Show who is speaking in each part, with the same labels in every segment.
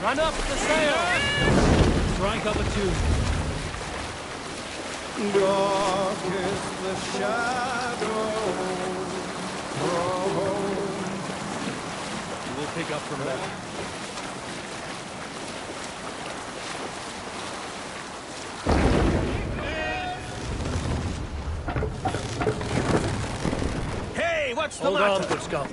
Speaker 1: Run up the sail! Strike up a tune.
Speaker 2: Dark is the shadow.
Speaker 1: We'll pick up from there.
Speaker 3: Hey, what's the
Speaker 1: Hold
Speaker 3: matter?
Speaker 1: on, good Scott.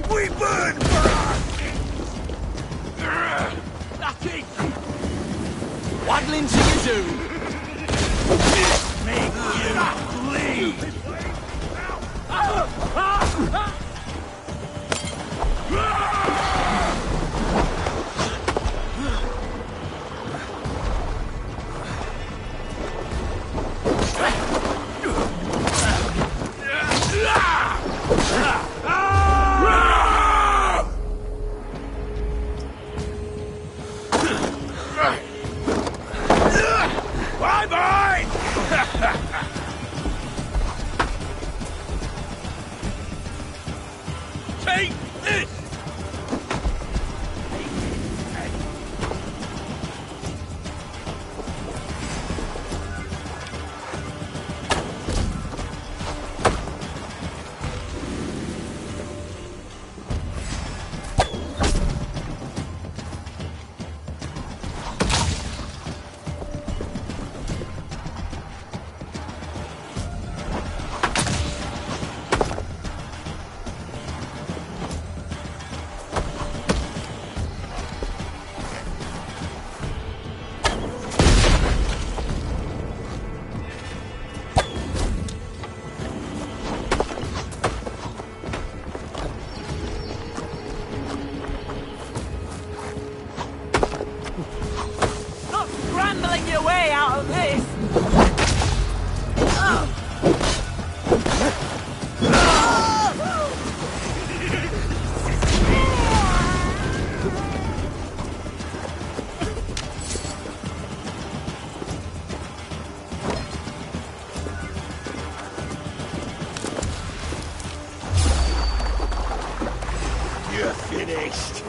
Speaker 3: We burn for our kings! Nothing! Waddling to you do! Make you bleed! Bye-bye! Take this!
Speaker 4: Stop scrambling your way out of this!
Speaker 3: You're finished.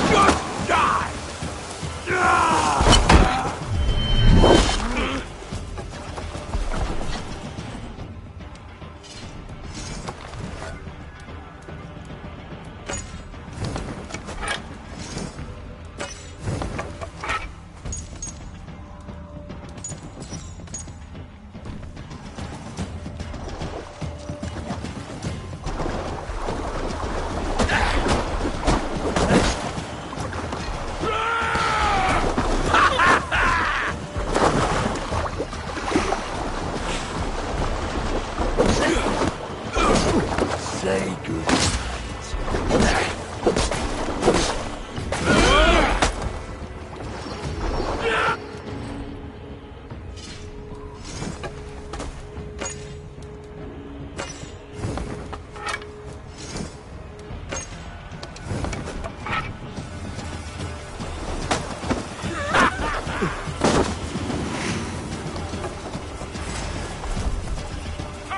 Speaker 3: Just die!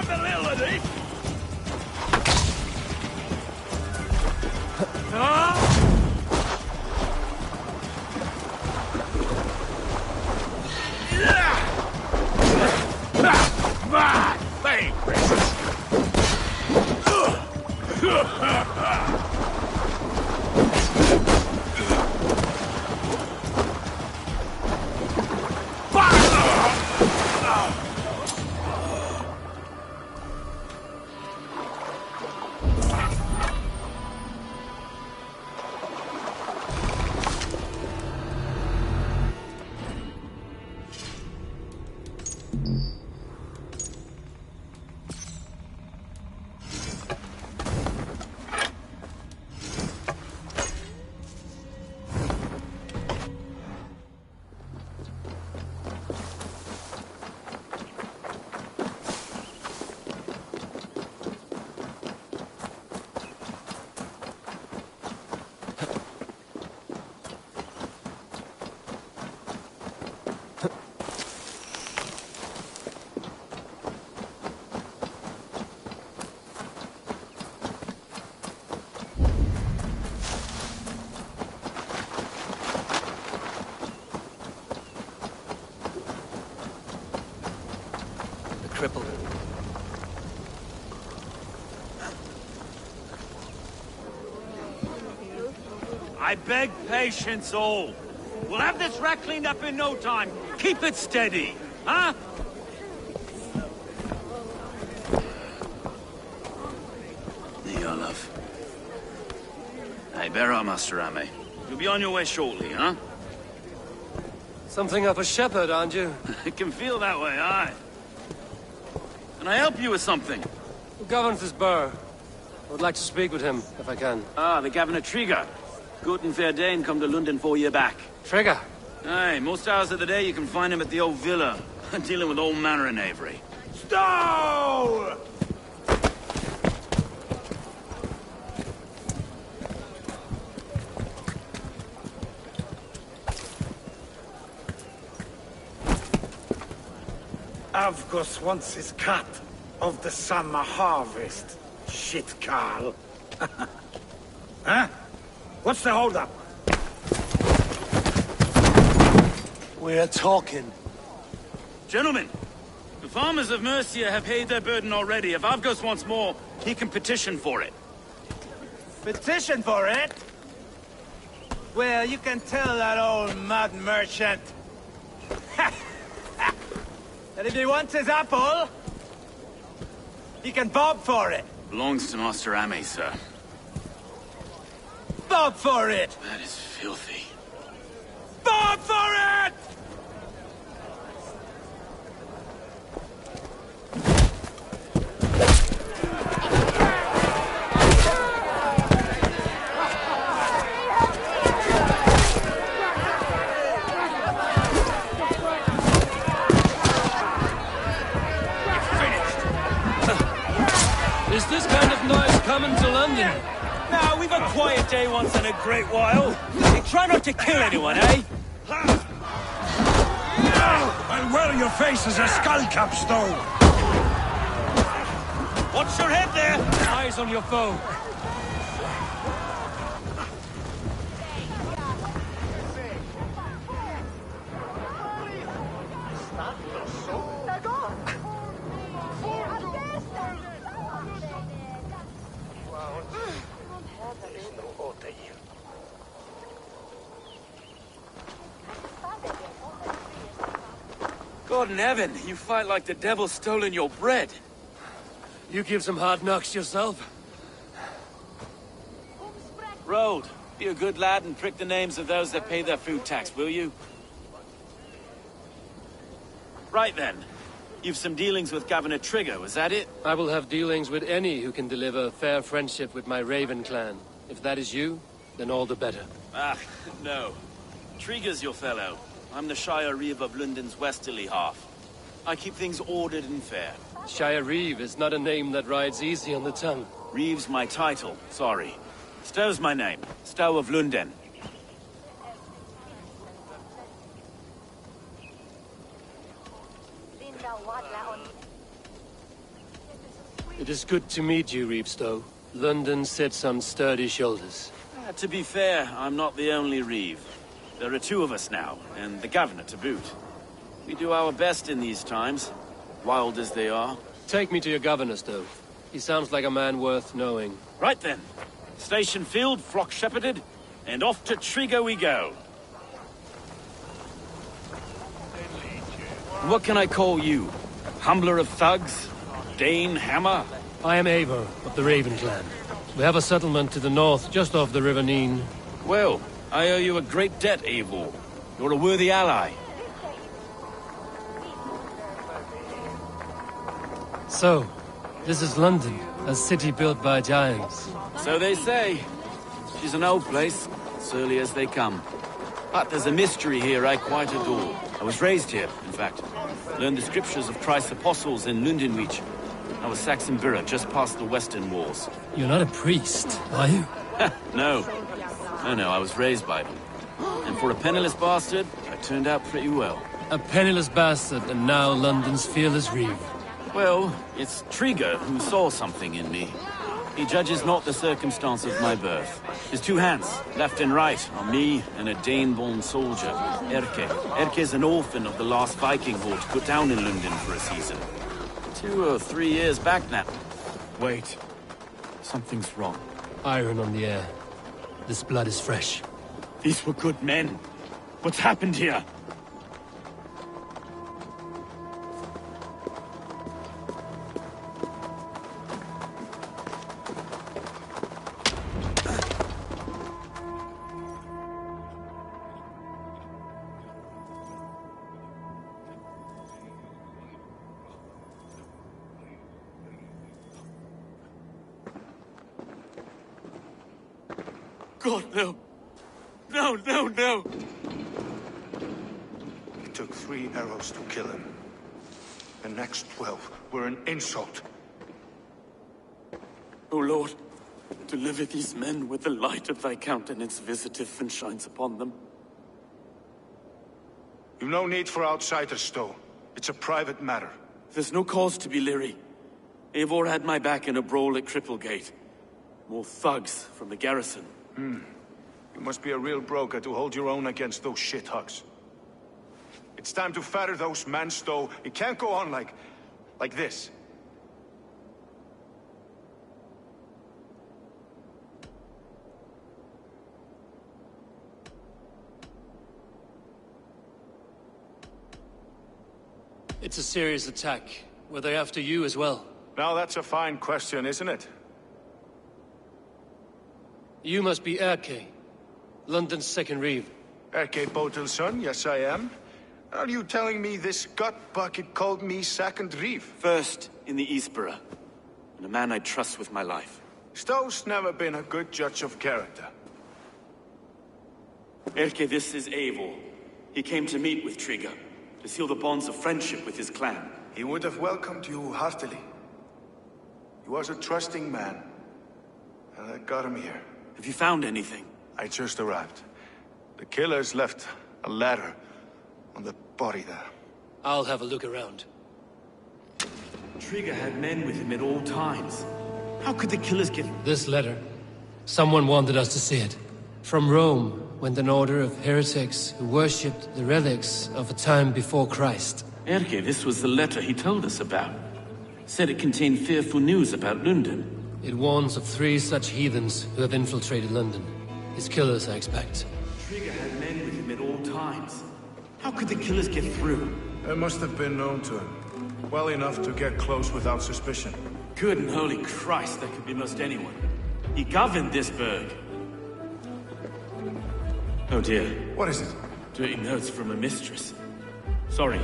Speaker 3: virility! My favorites!
Speaker 1: Crippled.
Speaker 3: I beg patience, all. We'll have this wreck cleaned up in no time. Keep it steady, huh? Here, love. Hey, bear up, Master Ame. You'll be on your way shortly, huh?
Speaker 1: Something of a shepherd, aren't you?
Speaker 3: It can feel that way, aye. Can I help you with something?
Speaker 1: Who governs this burr? I would like to speak with him, if I can.
Speaker 3: Ah, the Governor Trigger. Good and fair Dane come to London 4 year back.
Speaker 1: Trigger!
Speaker 3: Aye, most hours of the day you can find him at the old villa, dealing with all manner of knavery.
Speaker 2: Stow! Avgos wants his cut of the summer harvest. Shit, Carl. Huh? What's the holdup?
Speaker 1: We're talking.
Speaker 3: Gentlemen, the farmers of Mercia have paid their burden already. If Avgos wants more, he can petition for it.
Speaker 2: Petition for it? Well, you can tell that old mud merchant that if he wants his apple, he can bob for it.
Speaker 3: Belongs to Master Ame, sir.
Speaker 2: Bob for it!
Speaker 3: That is filthy.
Speaker 2: Bob for it!
Speaker 1: Is this kind of noise coming to London?
Speaker 3: Now, we've a quiet day once in a great while. Hey, try not to kill anyone, eh?
Speaker 2: I'll wear your face as a skull capstone!
Speaker 3: Watch your head there!
Speaker 1: Eyes on your foe.
Speaker 3: God in heaven, you fight like the devil's stolen your bread.
Speaker 1: You give some hard knocks yourself.
Speaker 3: Road, be a good lad and prick the names of those that pay their food tax, will you? Right then. You've some dealings with Governor Trigger, was that it?
Speaker 1: I will have dealings with any who can deliver fair friendship with my Raven clan. If that is you, then all the better.
Speaker 3: Ah, no. Trigger's your fellow. I'm the Shire Reeve of London's westerly half. I keep things ordered and fair.
Speaker 1: Shire Reeve is not a name that rides easy on the tongue.
Speaker 3: Reeve's my title, sorry. Stow's my name. Stow of London.
Speaker 1: It is good to meet you, Reevestow. London sits on sturdy shoulders.
Speaker 3: To be fair, I'm not the only Reeve. There are two of us now, and the governor to boot. We do our best in these times, wild as they are.
Speaker 1: Take me to your governor, Stowe. He sounds like a man worth knowing.
Speaker 3: Right then. Station filled, flock shepherded, and off to Trigo we go. What can I call you? Humbler of thugs? Dane Hammer?
Speaker 1: I am Eivor of the Raven clan. We have a settlement to the north, just off the River Neen.
Speaker 3: Well, I owe you a great debt, Eivor. You're a worthy ally.
Speaker 1: So, this is London, a city built by giants.
Speaker 3: So they say. She's an old place, surly as they come. But there's a mystery here I quite adore. I was raised here, in fact. Learned the scriptures of Christ's apostles in Lundenwich. I was Saxon Borough, just past the western walls.
Speaker 1: You're not a priest, are you?
Speaker 3: No. No, I was raised by them. And for a penniless bastard, I turned out pretty well.
Speaker 1: A penniless bastard, and now London's fearless Reeve.
Speaker 3: Well, it's Trigo who saw something in me. He judges not the circumstance of my birth. His two hands, left and right, are me and a Dane-born soldier, Erke. Erke's an orphan of the last Viking horde put down in London for a season. 2 or 3 years back now. Wait. Something's wrong.
Speaker 1: Iron on the air. This blood is fresh.
Speaker 3: These were good men. What's happened here? God, no. No.
Speaker 5: It took 3 arrows to kill him. The next 12 were an insult.
Speaker 6: O Lord, deliver these men with the light of thy countenance visiteth and shines upon them.
Speaker 5: You've no need for outsiders, Stowe. It's a private matter.
Speaker 6: There's no cause to be leery. Eivor had my back in a brawl at Cripplegate. More thugs from the garrison.
Speaker 5: You must be a real broker to hold your own against those shithugs. It's time to fetter those men, Stowe. It can't go on like this.
Speaker 1: It's a serious attack. Were they after you as well?
Speaker 5: Now that's a fine question, isn't it?
Speaker 1: You must be Erke, London's second Reeve.
Speaker 5: Erke Botel's son, yes I am. Are you telling me this gut bucket called me second Reeve?
Speaker 6: First in the Eastborough, and a man I trust with my life.
Speaker 5: Stowe's never been a good judge of character.
Speaker 6: Erke, this is Eivor. He came to meet with Trigo, to seal the bonds of friendship with his clan.
Speaker 5: He would have welcomed you heartily. He was a trusting man, and I got him here.
Speaker 6: Have you found anything?
Speaker 5: I just arrived. The killers left a letter on the body there.
Speaker 1: I'll have a look around.
Speaker 6: Trigo had men with him at all times. How could the killers get...
Speaker 1: This letter. Someone wanted us to see it. From Rome went an order of heretics who worshipped the relics of a time before Christ.
Speaker 6: Erke, this was the letter he told us about. Said it contained fearful news about London.
Speaker 1: It warns of 3 such heathens who have infiltrated London. His killers, I expect.
Speaker 6: Trigo had men with him at all times. How could the killers get through?
Speaker 5: They must have been known to him. Well enough to get close without suspicion.
Speaker 6: Good and holy Christ, that could be most anyone. He governed this burg. Oh dear.
Speaker 5: What is it?
Speaker 6: Dirty notes from a mistress. Sorry.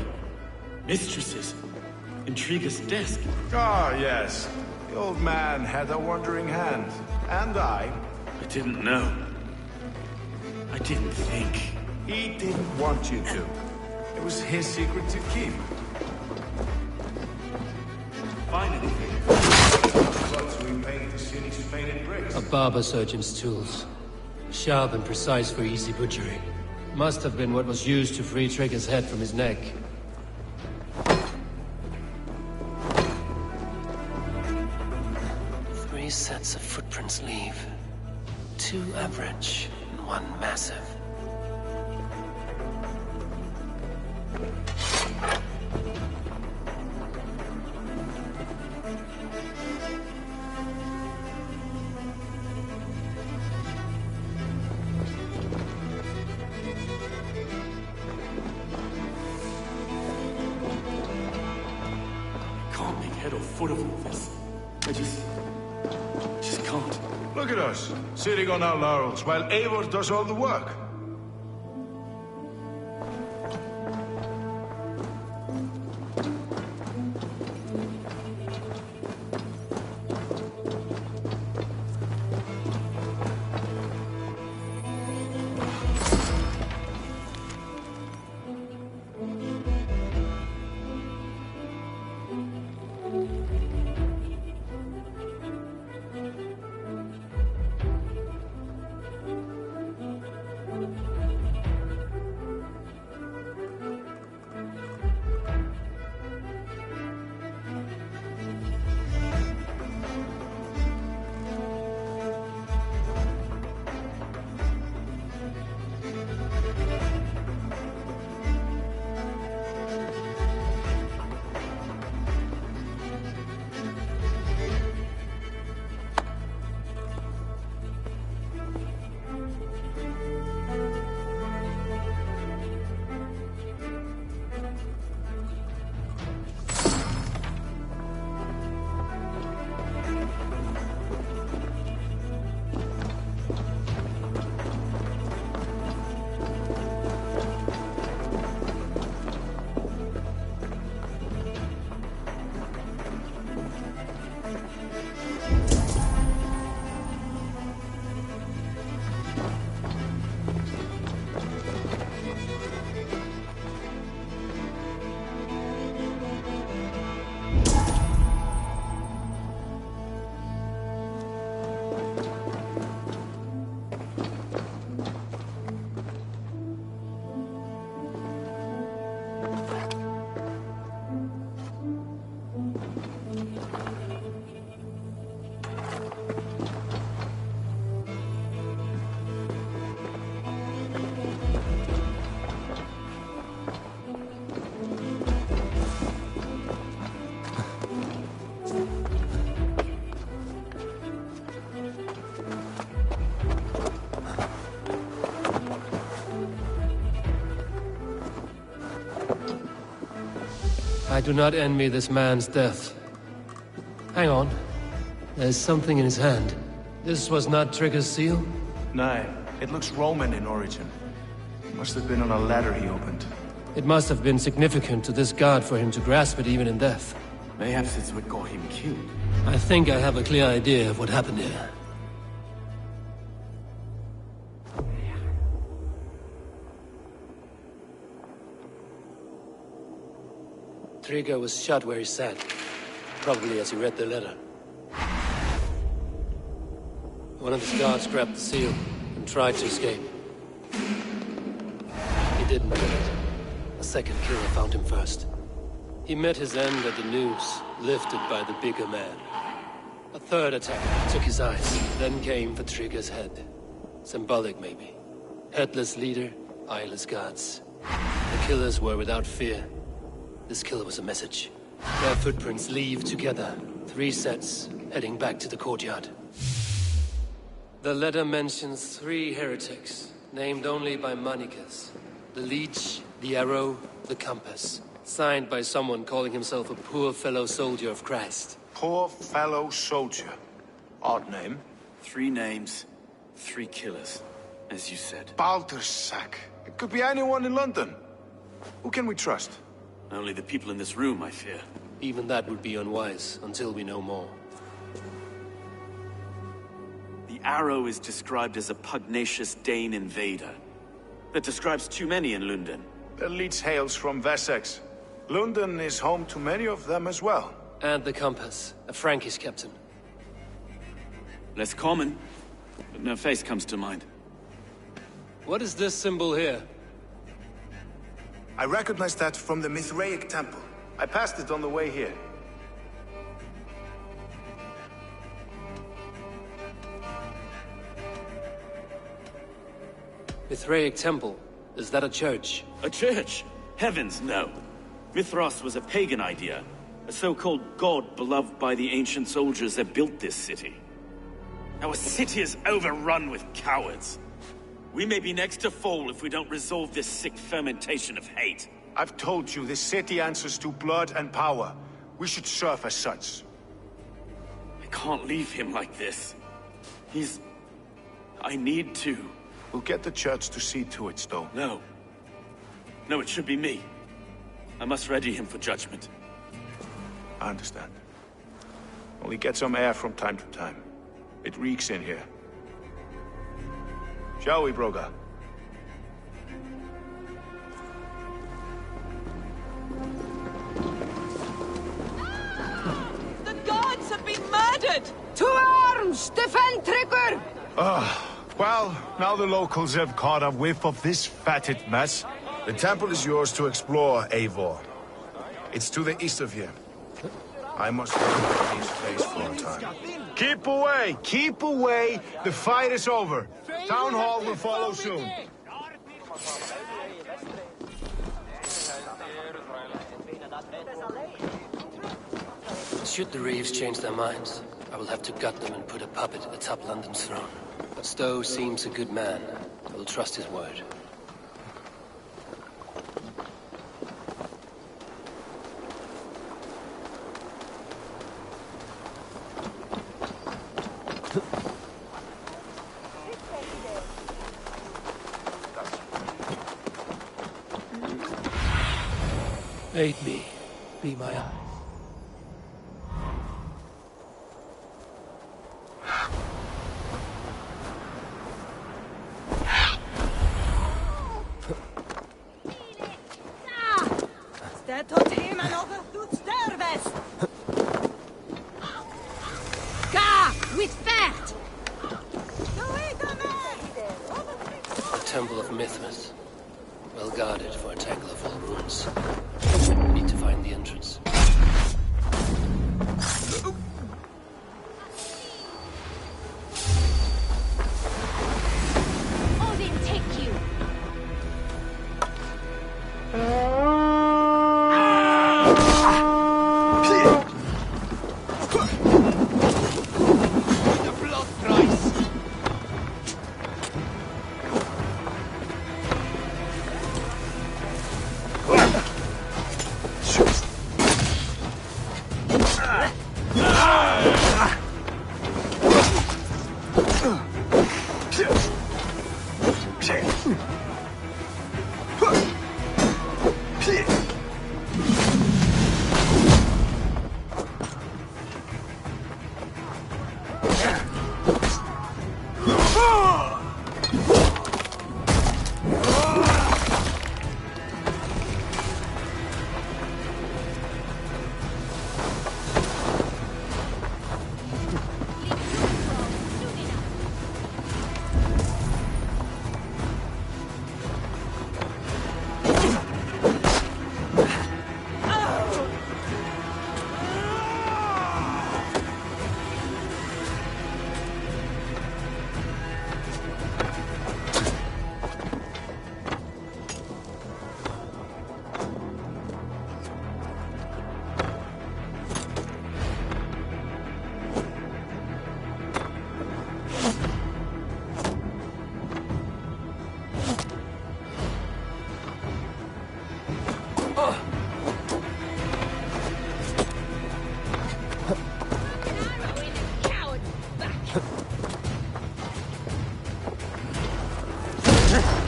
Speaker 6: Mistresses. In Trigo's desk.
Speaker 5: Ah, yes. The old man had a wandering hand. And I
Speaker 6: didn't know. I didn't think.
Speaker 5: He didn't want you to. It was his secret to keep.
Speaker 6: Find anything?
Speaker 5: But we painted the city's painted bricks.
Speaker 1: A barber surgeon's tools. Sharp and precise for easy butchery. Must have been what was used to free Trigo's head from his neck. 3 sets of footprints leave. 2 average and 1 massive.
Speaker 6: Can't make head or foot of all this. I just can't.
Speaker 5: Look at us, sitting on our laurels while Eivor does all the work.
Speaker 1: I do not envy this man's death. Hang on. There's something in his hand. This was not Trigger's seal?
Speaker 5: No, it looks Roman in origin. Must have been on a ladder he opened.
Speaker 1: It must have been significant to this god for him to grasp it even in death.
Speaker 6: Mayhaps it's what got him killed.
Speaker 1: I think I have a clear idea of what happened here. Trigger was shot where he sat, probably as he read the letter. One of his guards grabbed the seal and tried to escape. He didn't get it. A second killer found him first. He met his end at the noose, lifted by the bigger man. A third attacker took his eyes, then came for Trigger's head. Symbolic, maybe. Headless leader, eyeless guards. The killers were without fear. This killer was a message. Their footprints leave together. 3 sets, heading back to the courtyard. The letter mentions 3 heretics, named only by Manicus. The Leech, the Arrow, the Compass. Signed by someone calling himself a poor fellow soldier of Christ.
Speaker 5: Poor fellow soldier. Odd name.
Speaker 6: 3 names, 3 killers, as you said.
Speaker 5: Baldersack. It could be anyone in London. Who can we trust?
Speaker 6: Only the people in this room, I fear.
Speaker 1: Even that would be unwise, until we know more.
Speaker 6: The Arrow is described as a pugnacious Dane invader. That describes too many in London.
Speaker 5: The Leech hails from Wessex. London is home to many of them as well.
Speaker 1: And the Compass, a Frankish captain.
Speaker 6: Less common, but no face comes to mind.
Speaker 1: What is this symbol here?
Speaker 5: I recognize that from the Mithraic temple. I passed it on the way here.
Speaker 1: Mithraic Temple. Is that a church?
Speaker 6: A church? Heavens, no. Mithras was a pagan idea. A so-called god beloved by the ancient soldiers that built this city. Our city is overrun with cowards. We may be next to fall if we don't resolve this sick fermentation of hate.
Speaker 5: I've told you, this city answers to blood and power. We should serve as such.
Speaker 6: I can't leave him like this. I need to.
Speaker 5: We'll get the church to see to it, Stowe.
Speaker 6: No. No, it should be me. I must ready him for judgment.
Speaker 5: I understand. Only get some air from time to time. It reeks in here. Shall we, Broga?
Speaker 4: The gods have been murdered!
Speaker 7: To arms! Defend Trigger!
Speaker 5: Well, now the locals have caught a whiff of this fatted mess.
Speaker 8: The temple is yours to explore, Eivor. It's to the east of here. I must leave this place for a time.
Speaker 5: Keep away! Keep away! The fight is over. Town Hall will follow soon.
Speaker 1: Should the Reeves change their minds, I will have to gut them and put a puppet atop London's throne. But Stowe seems a good man. I will trust his word. Aid me. Be my eye.
Speaker 4: Stead tot hemel over doet sterves!
Speaker 7: Ga! With fat!
Speaker 1: The Temple of Mithras. Well guarded for a tangle of all wounds. I need to find the entrance.
Speaker 7: Odin, take you!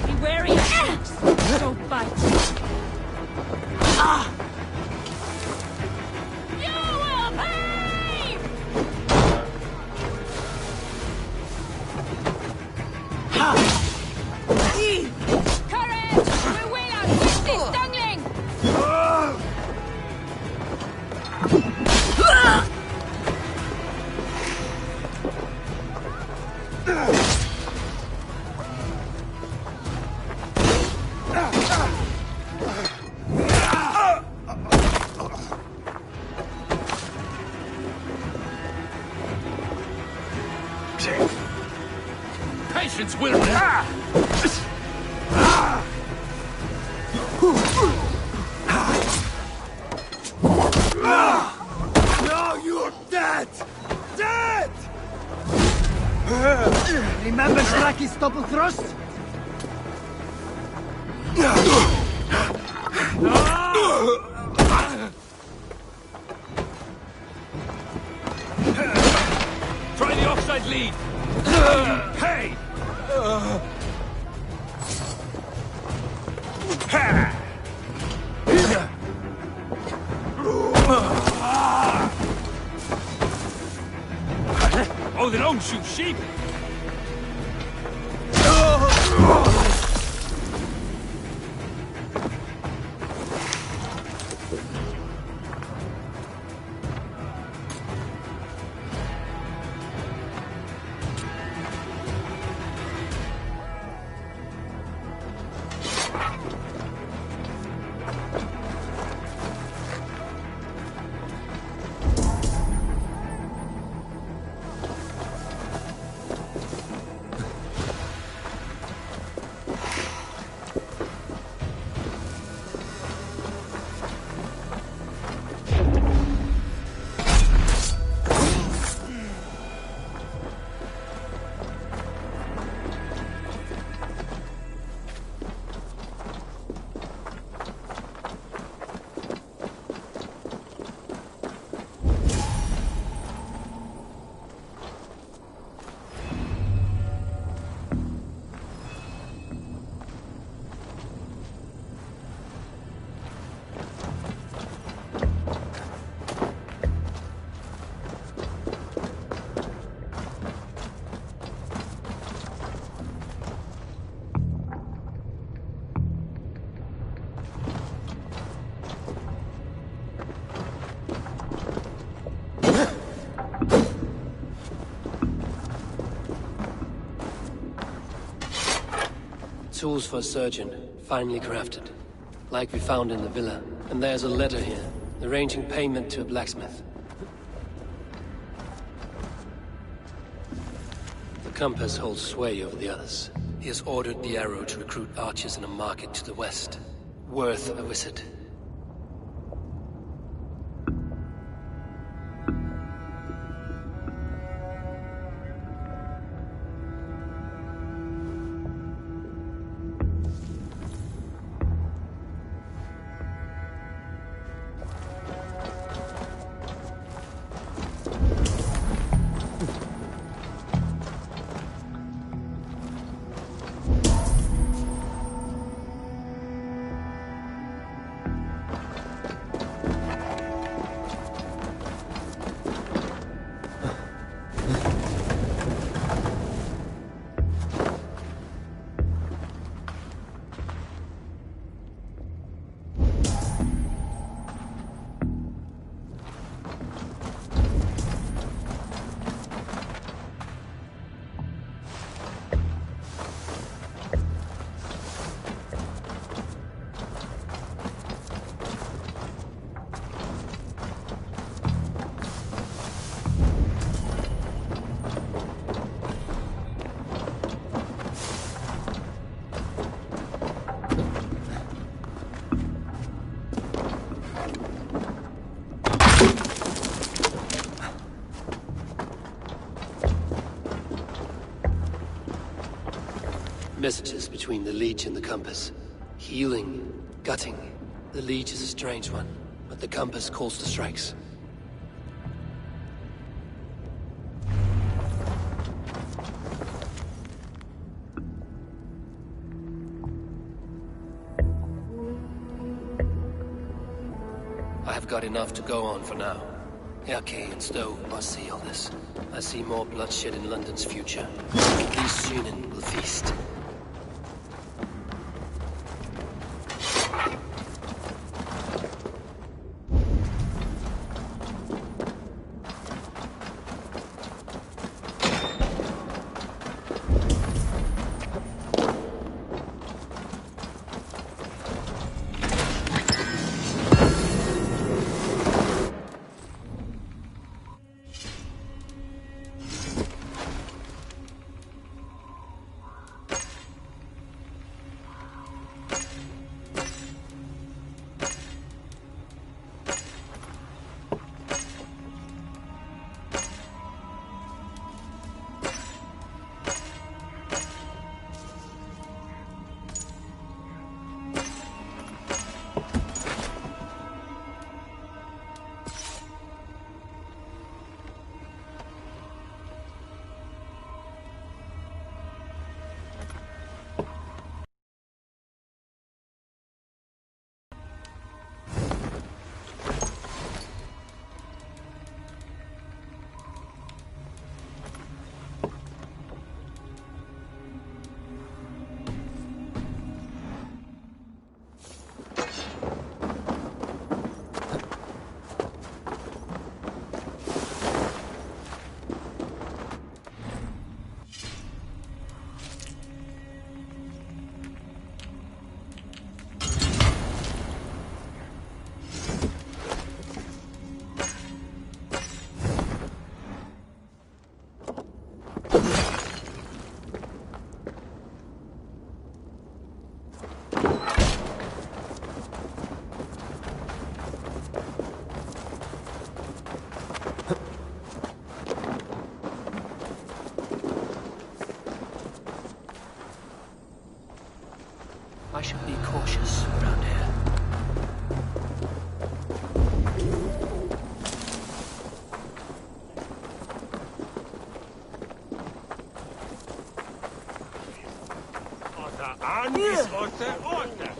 Speaker 4: Be wary of snakes! Don't bite! You will pay! Courage! We will outwit this dungling!
Speaker 6: Patience, Wilbur!
Speaker 2: Remember Straki's double thrust?
Speaker 6: Try the offside lead! Hey! Oh, they don't shoot sheep!
Speaker 1: Tools for a surgeon, finely crafted. Like we found in the villa. And there's a letter here, arranging payment to a blacksmith. The compass holds sway over the others. He has ordered the arrow to recruit archers in a market to the west. Worth a visit. Messages between the Leech and the compass. Healing, gutting. The Leech is a strange one, but the compass calls to strikes. I have got enough to go on for now. Erke and Stowe must see all this. I see more bloodshed in London's future. These Shunin will feast.
Speaker 2: Mann ist heute Ordner.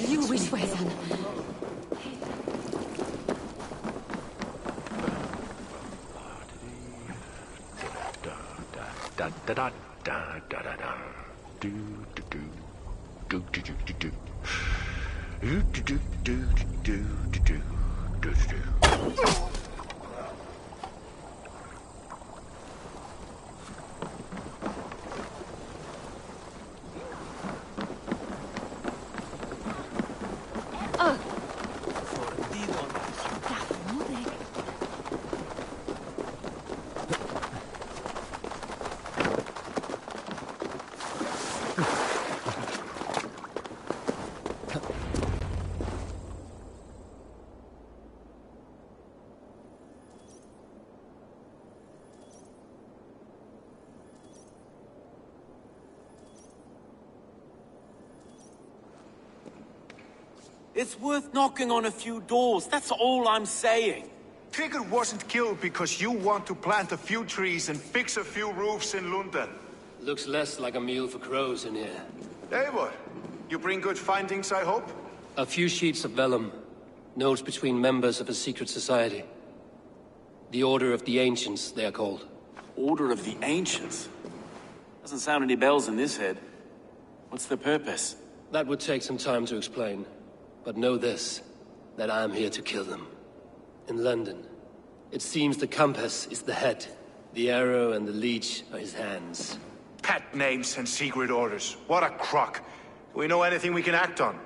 Speaker 7: Lewis Wezan.
Speaker 8: Da da da da da da da. Do do do do do do do do. Do do do do do do do do do.
Speaker 3: It's worth knocking on a few doors, that's all I'm saying.
Speaker 5: Trigger wasn't killed because you want to plant a few trees and fix a few roofs in London.
Speaker 1: Looks less like a meal for crows in here.
Speaker 5: Eivor, you bring good findings, I hope?
Speaker 1: A few sheets of vellum. Notes between members of a secret society. The Order of the Ancients, they are called.
Speaker 3: Order of the Ancients? Doesn't sound any bells in this head. What's the purpose?
Speaker 1: That would take some time to explain. But know this, that I'm here to kill them. In London, it seems the compass is the head. The arrow and the leech are his hands.
Speaker 5: Pet names and secret orders. What a crock. Do we know anything we can act on?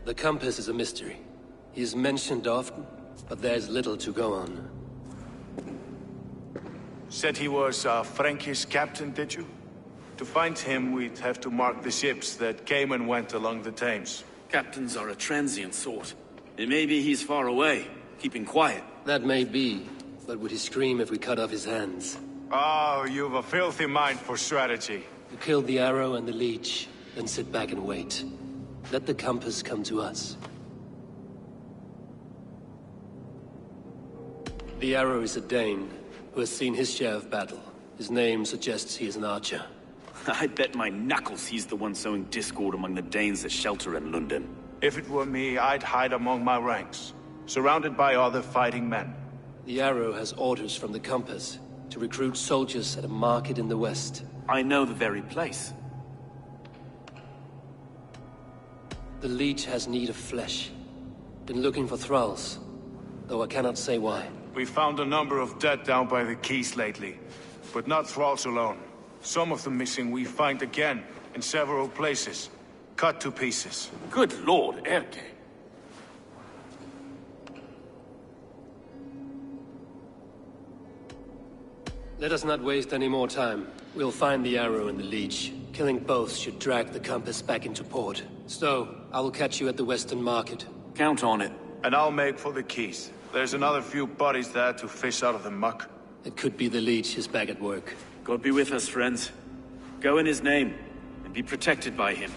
Speaker 1: The compass is a mystery. He is mentioned often, but there's little to go on.
Speaker 5: Said he was a Frankish captain, did you? To find him, we'd have to mark the ships that came and went along the Thames.
Speaker 6: Captains are a transient sort. It may be he's far away, keeping quiet.
Speaker 1: That may be, but would he scream if we cut off his hands?
Speaker 5: Oh, you've a filthy mind for strategy.
Speaker 1: You kill the arrow and the leech, then sit back and wait. Let the compass come to us. The arrow is a Dane, who has seen his share of battle. His name suggests he is an archer.
Speaker 6: I bet my knuckles he's the one sowing discord among the Danes that shelter in London.
Speaker 5: If it were me, I'd hide among my ranks, surrounded by other fighting men.
Speaker 1: The arrow has orders from the compass to recruit soldiers at a market in the west.
Speaker 6: I know the very place.
Speaker 1: The leech has need of flesh. Been looking for thralls, though I cannot say why.
Speaker 5: We found a number of dead down by the quays lately, but not thralls alone. Some of the missing we find again in several places, cut to pieces.
Speaker 6: Good lord, Erke.
Speaker 1: Let us not waste any more time. We'll find the arrow and the leech. Killing both should drag the compass back into port. Stowe, I will catch you at the Western Market.
Speaker 3: Count on it.
Speaker 5: And I'll make for the quays. There's another few bodies there to fish out of the muck.
Speaker 1: It could be the leech is back at work.
Speaker 6: God be with us, friends. Go in his name, and be protected by him.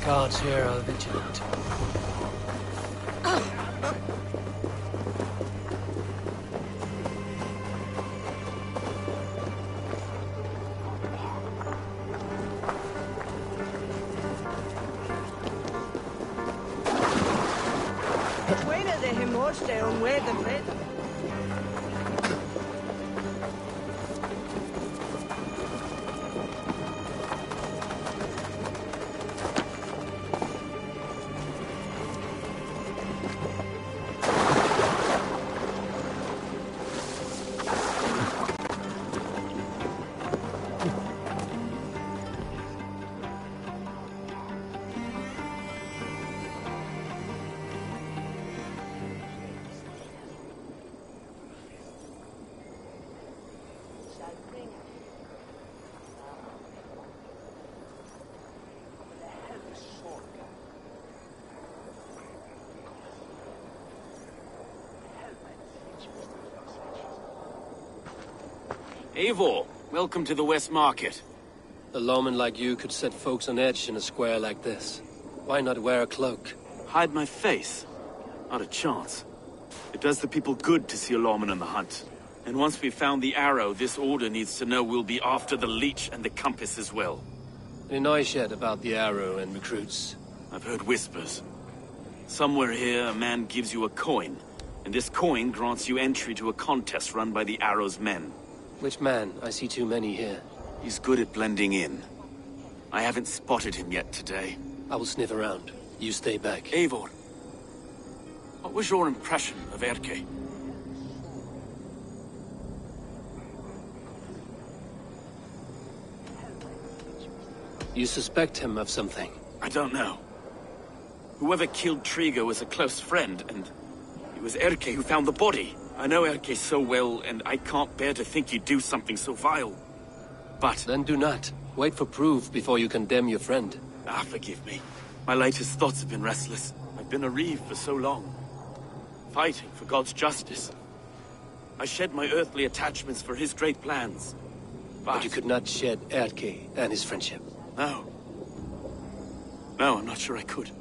Speaker 1: Guards here are vigilant.
Speaker 3: Eivor, welcome to the West Market.
Speaker 1: A lawman like you could set folks on edge in a square like this. Why not wear a cloak?
Speaker 6: Hide my face? Not a chance. It does the people good to see a lawman on the hunt. And once we've found the arrow, this order needs to know we'll be after the leech and the compass as well.
Speaker 1: Any noise yet about the arrow and recruits?
Speaker 6: I've heard whispers. Somewhere here, a man gives you a coin, and this coin grants you entry to a contest run by the arrow's men.
Speaker 1: Which man? I see too many here.
Speaker 6: He's good at blending in. I haven't spotted him yet today.
Speaker 1: I will sniff around. You stay back.
Speaker 6: Eivor, what was your impression of Erke?
Speaker 1: You suspect him of something?
Speaker 6: I don't know. Whoever killed Trigo was a close friend, and it was Erke who found the body. I know Erke so well, and I can't bear to think he'd do something so vile. But...
Speaker 1: Then do not. Wait for proof before you condemn your friend.
Speaker 6: Forgive me. My latest thoughts have been restless. I've been a reeve for so long. Fighting for God's justice. I shed my earthly attachments for his great plans.
Speaker 1: But you could not shed Erke and his friendship.
Speaker 6: No. No, I'm not sure I could.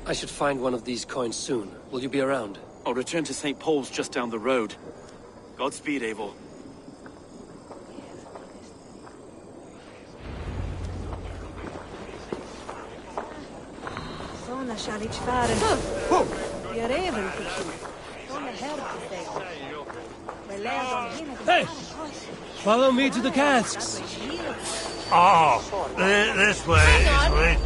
Speaker 1: I should find one of these coins soon. Will you be around?
Speaker 6: I'll return to St. Paul's just down the road. Godspeed, Eivor.
Speaker 9: Såna ska inte färden. Jag är även på kul. Såna här till
Speaker 1: Hey! Follow me to the casks!
Speaker 8: Oh, this way, this way.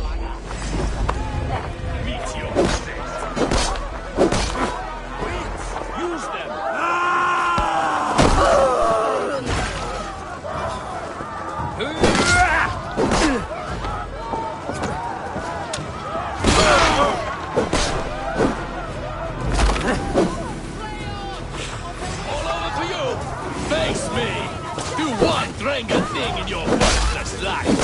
Speaker 1: Use them!
Speaker 10: Face me! Do one Drenga thing in your worthless life!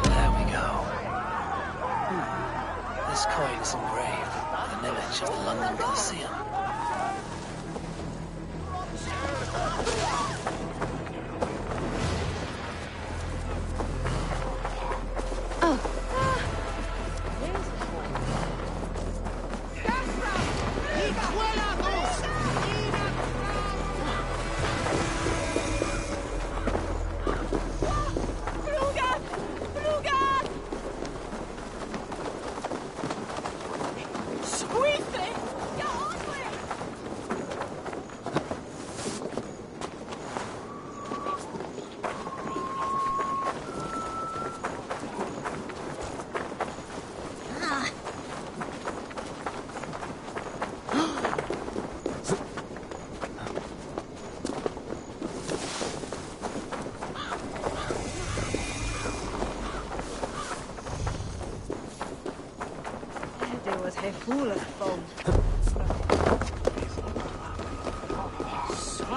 Speaker 1: There we go. This coin is engraved with an image of the London Colosseum.
Speaker 9: Full of foam.
Speaker 8: I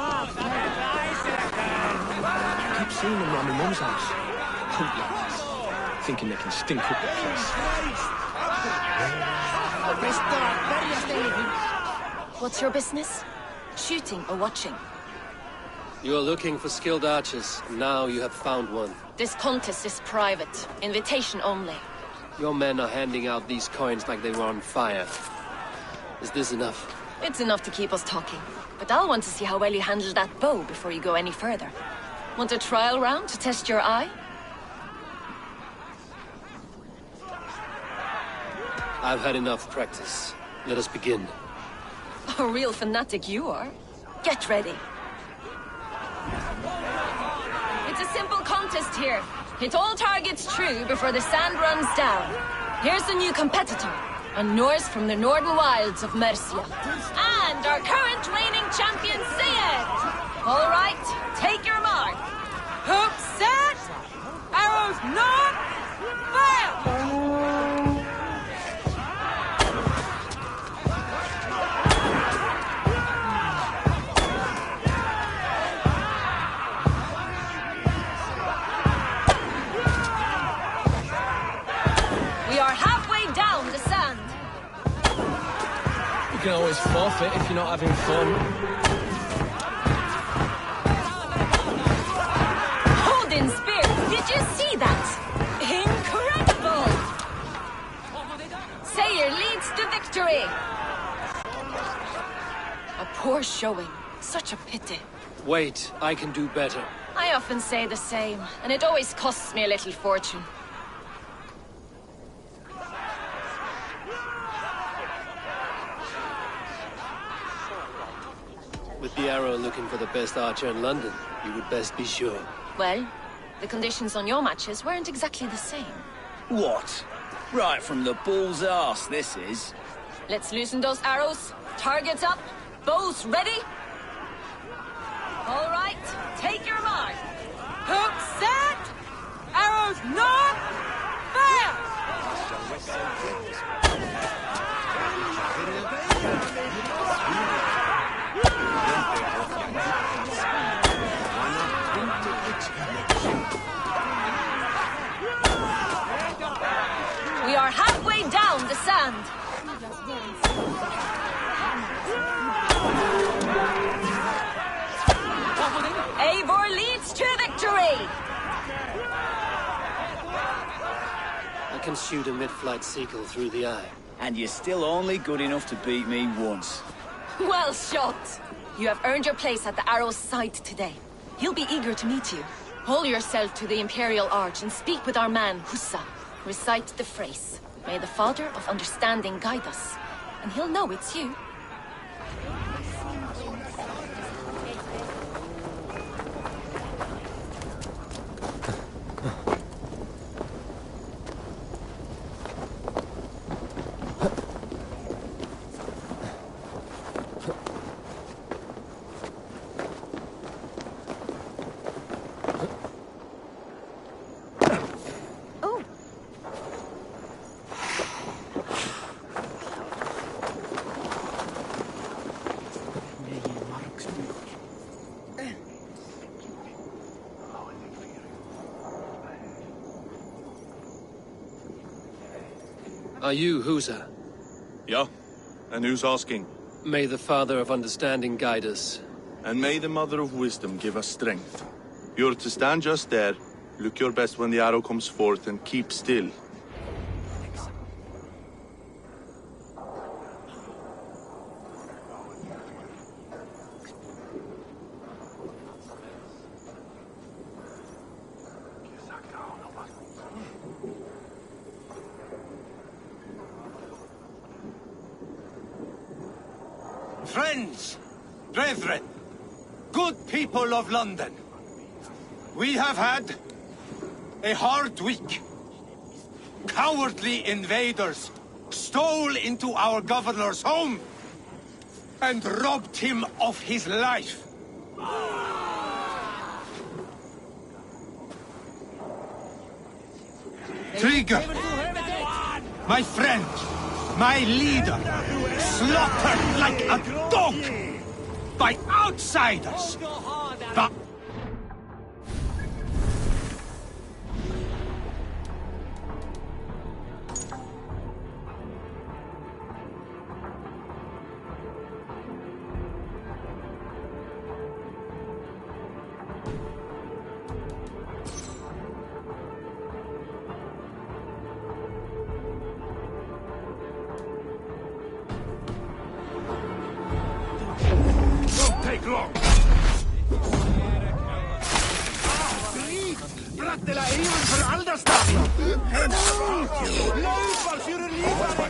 Speaker 8: keep seeing them around my mum's house. Hoodlums.
Speaker 10: thinking they can stink up the place.
Speaker 11: What's your business? Shooting or watching?
Speaker 1: You are looking for skilled archers, and now you have found one.
Speaker 11: This contest is private. Invitation only.
Speaker 1: Your men are handing out these coins like they were on fire. Is this enough?
Speaker 11: It's enough to keep us talking. But I'll want to see how well you handle that bow before you go any further. Want a trial round to test your eye?
Speaker 1: I've had enough practice. Let us begin.
Speaker 11: A real fanatic you are. Get ready. It's a simple contest here. Hit all targets true before the sand runs down. Here's the new competitor, a Norse from the northern wilds of Mercia. And our current reigning champion, Sayed! All right, take your mark. Hook set! Arrows not! Fire!
Speaker 10: You can always forfeit if you're not having fun.
Speaker 11: Holding spear! Did you see that? Incredible! Sayer leads to victory! A poor showing. Such a pity.
Speaker 1: Wait, I can do better.
Speaker 11: I often say the same, and it always costs me a little fortune.
Speaker 1: With the arrow looking for the best archer in London, you would best be sure.
Speaker 11: Well, the conditions on your matches weren't exactly the same.
Speaker 12: What? Right from the bull's arse, this is.
Speaker 11: Let's loosen those arrows. Targets up. Bows ready. All right, take your mark. Hook set. Arrows not. Fire! We are halfway down the sand. Eivor leads to victory.
Speaker 1: I can shoot a mid-flight seagull through the eye.
Speaker 12: And you're still only good enough to beat me once.
Speaker 11: Well shot. You have earned your place at the Arrow's side today. He'll be eager to meet you. Hold yourself to the Imperial Arch and speak with our man, Hussa. Recite the phrase. May the Father of Understanding guide us. And he'll know it's you.
Speaker 1: Are you Husa?
Speaker 5: Yeah? And who's asking?
Speaker 1: May the Father of Understanding guide us.
Speaker 5: And may the Mother of Wisdom give us strength. You're to stand just there, look your best when the arrow comes forth, and keep still.
Speaker 2: Friends, brethren, good people of London, we have had a hard week. Cowardly invaders stole into our governor's home and robbed him of his life. Trigger, my friend, my leader, slaughtered like a dog by outsiders. take long. Brattela even för Alderstaden! Löp, Valkyrie livare!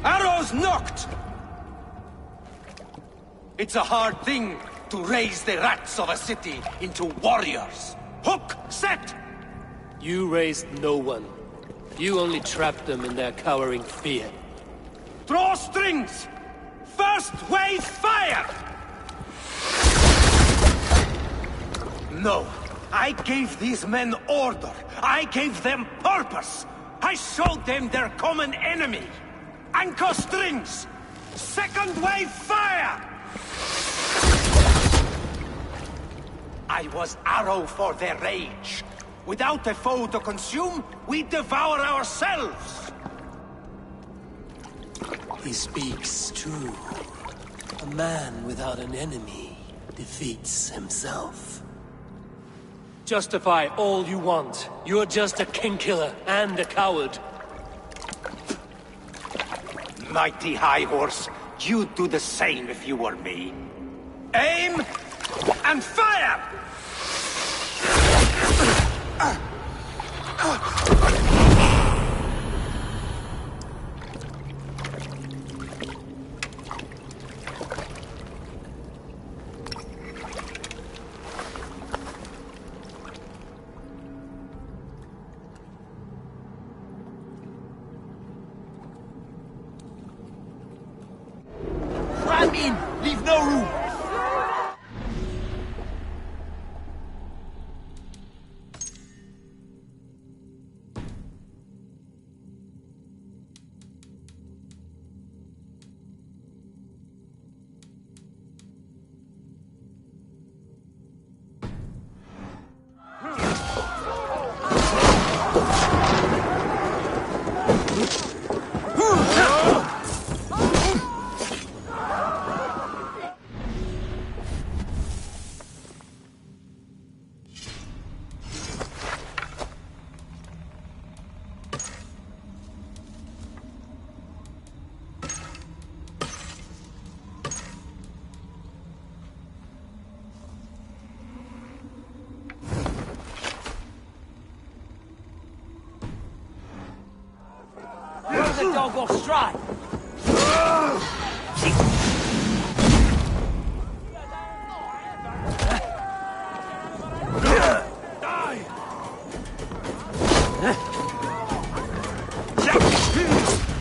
Speaker 13: Arrows knocked! It's a hard thing to raise the rats of a city into warriors. Hook, set!
Speaker 1: You raised no one. You only trapped them in their cowering fear.
Speaker 13: Draw strings! First wave fire! No, I gave these men order. I gave them purpose. I showed them their common enemy. Anchor strings! Second wave fire! I was arrow for their rage. Without a foe to consume, we devour ourselves!
Speaker 1: He speaks true. A man without an enemy defeats himself. Justify all you want. You're just a king-killer and a coward.
Speaker 13: Mighty High Horse, you'd do the same if you were me. Aim and fire!
Speaker 10: Ram in! Leave no room! The dog will strike!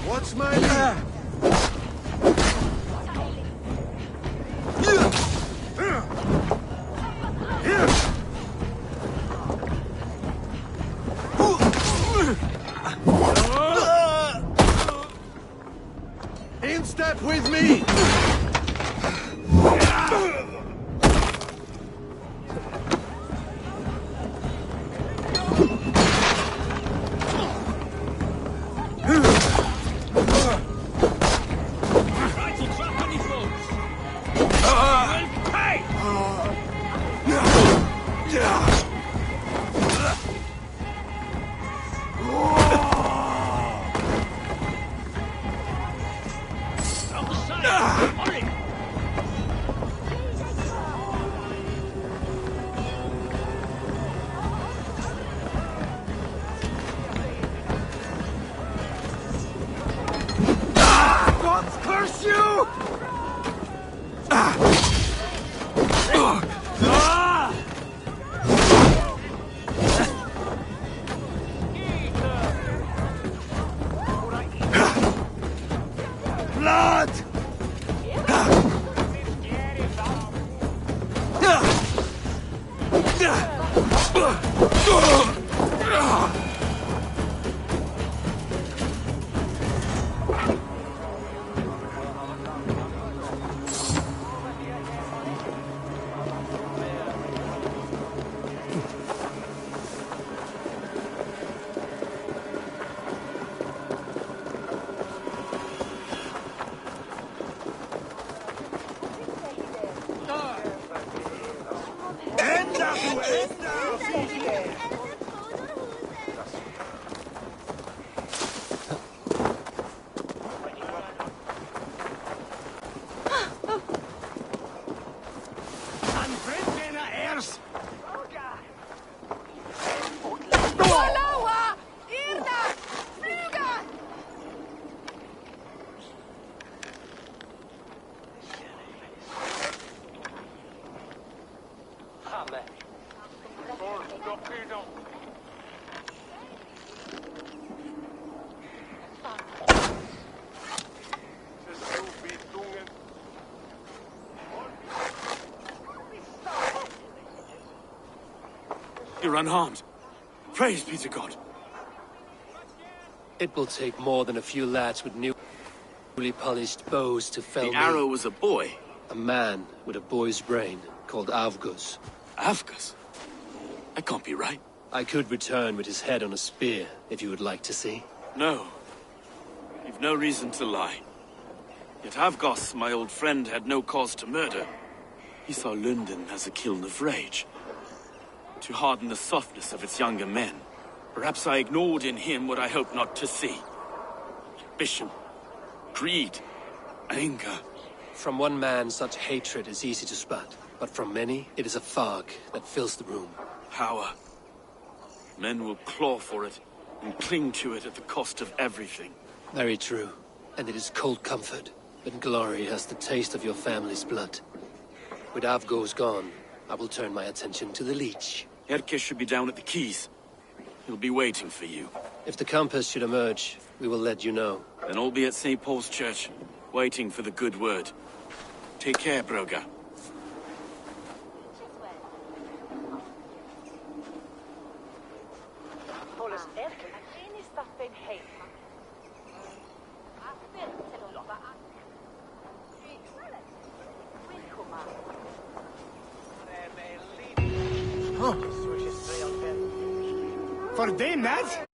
Speaker 2: What's my name? In step with me! Gods curse you! Blood!
Speaker 6: You're unharmed. Praise be to God.
Speaker 1: It will take more than a few lads with newly polished bows to fell me.
Speaker 6: The arrow was a boy.
Speaker 1: A man with a boy's brain, called Avgus.
Speaker 6: Avgus? That can't be right.
Speaker 1: I could return with his head on a spear, if you would like to see.
Speaker 6: No. You've no reason to lie. Yet Avgos, my old friend, had no cause to murder. He saw London as a kiln of rage. To harden the softness of its younger men. Perhaps I ignored in him what I hoped not to see. Ambition, greed, anger.
Speaker 1: From one man, such hatred is easy to spot. But from many, it is a fog that fills the room.
Speaker 6: Power. Men will claw for it, and cling to it at the cost of everything.
Speaker 1: Very true. And it is cold comfort. But glory has the taste of your family's blood. With Avgos gone, I will turn my attention to the Leech.
Speaker 6: Erke should be down at the quays. He'll be waiting for you.
Speaker 1: If the compass should emerge, we will let you know.
Speaker 6: Then I'll be at St. Paul's Church, waiting for the good word. Take care, Broga.
Speaker 2: For them, lads?